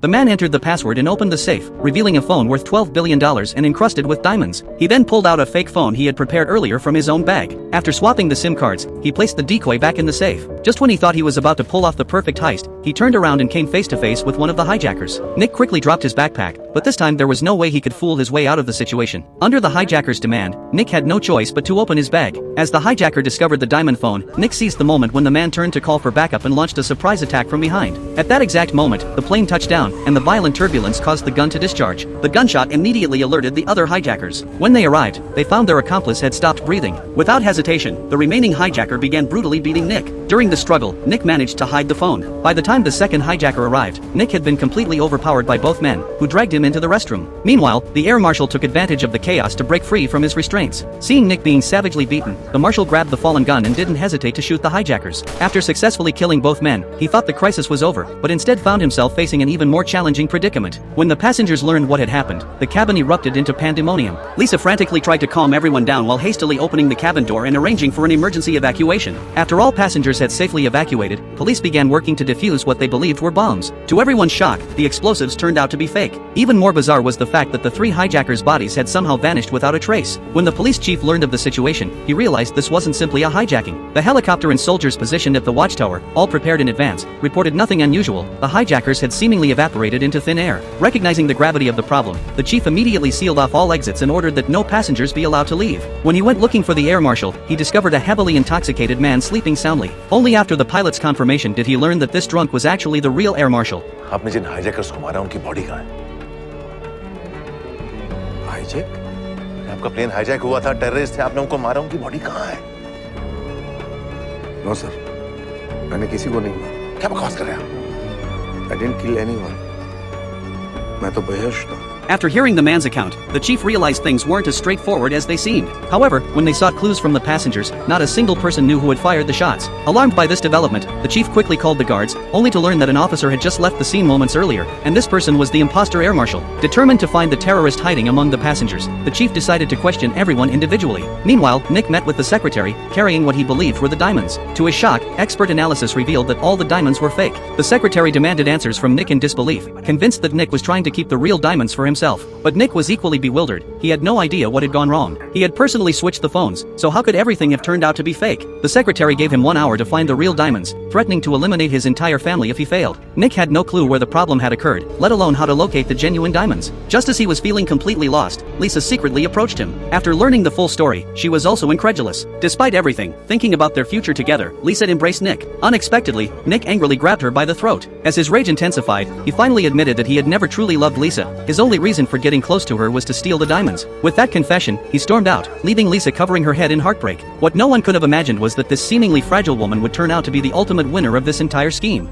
The man entered the password and opened the safe, revealing a phone worth $12 billion and encrusted with diamonds. He then pulled out a fake phone he had prepared earlier from his own bag. After swapping the SIM cards, he placed the decoy back in the safe. Just when he thought he was about to pull off the perfect heist, he turned around and came face to face with one of the hijackers. Nick quickly dropped his backpack, but this time there was no way he could fool his way out of the situation. Under the hijacker's demand, Nick had no choice but to open his bag. As the hijacker discovered the diamond phone, Nick seized the moment when the man turned to call for backup and launched a surprise attack from behind. At that exact moment, the plane touched down, and the violent turbulence caused the gun to discharge. The gunshot immediately alerted the other hijackers. When they arrived, they found their accomplice had stopped breathing. Without hesitation, the remaining hijacker began brutally beating Nick. During the struggle, Nick managed to hide the phone. By the time the second hijacker arrived, Nick had been completely overpowered by both men, who dragged him into the restroom. Meanwhile, the air marshal took advantage of the chaos to break free from his restraints. Seeing Nick being savagely beaten, the marshal grabbed the fallen gun and didn't hesitate to shoot the hijackers. After successfully killing both men, he thought the crisis was over, but instead found himself facing an even more challenging predicament. When the passengers learned what had happened, the cabin erupted into pandemonium. Lisa frantically tried to calm everyone down while hastily opening the cabin door and arranging for an emergency evacuation. After all passengers had safely evacuated, police began working to defuse what they believed were bombs. To everyone's shock, the explosives turned out to be fake. Even more bizarre was the fact that the three hijackers' bodies had somehow vanished without a trace. When the police chief learned of the situation, he realized this wasn't simply a hijacking. The helicopter and soldiers positioned at the watchtower, all prepared in advance, reported nothing unusual. The hijackers had seemingly evaporated into thin air. Recognizing the gravity of the problem, the chief immediately sealed off all exits and ordered that no passengers be allowed to leave. When he went looking for the air marshal, he discovered a heavily intoxicated man sleeping soundly. Only after the pilot's confirmation did he learn that this drunk was actually the real air marshal. आपने जिन hijackers को मारा उनकी body कहाँ है? Hijack? आपका plane hijack हुआ था, terrorist थे, आपने उनको मारा, उनकी बॉडी कहाँ है? नो सर, मैंने किसी को नहीं मारा। क्या बकवास कर रहे हैं आप? I didn't kill anyone. मैं तो बेहोश था। After hearing the man's account, the chief realized things weren't as straightforward as they seemed. However, when they sought clues from the passengers, not a single person knew who had fired the shots. Alarmed by this development, the chief quickly called the guards, only to learn that an officer had just left the scene moments earlier, and this person was the imposter air marshal. Determined to find the terrorist hiding among the passengers, the chief decided to question everyone individually. Meanwhile, Nick met with the secretary, carrying what he believed were the diamonds. To his shock, expert analysis revealed that all the diamonds were fake. The secretary demanded answers from Nick in disbelief, convinced that Nick was trying to keep the real diamonds for himself. But Nick was equally bewildered. He had no idea what had gone wrong. He had personally switched the phones, so how could everything have turned out to be fake? The secretary gave him 1 hour to find the real diamonds, threatening to eliminate his entire family if he failed. Nick had no clue where the problem had occurred, let alone how to locate the genuine diamonds. Just as he was feeling completely lost, Lisa secretly approached him. After learning the full story, she was also incredulous. Despite everything, thinking about their future together, Lisa embraced Nick. Unexpectedly, Nick angrily grabbed her by the throat. As his rage intensified, he finally admitted that he had never truly loved Lisa. His only reason for getting close to her was to steal the diamonds. With that confession, he stormed out, leaving Lisa covering her head in heartbreak. What no one could have imagined was that this seemingly fragile woman would turn out to be the ultimate winner of this entire scheme.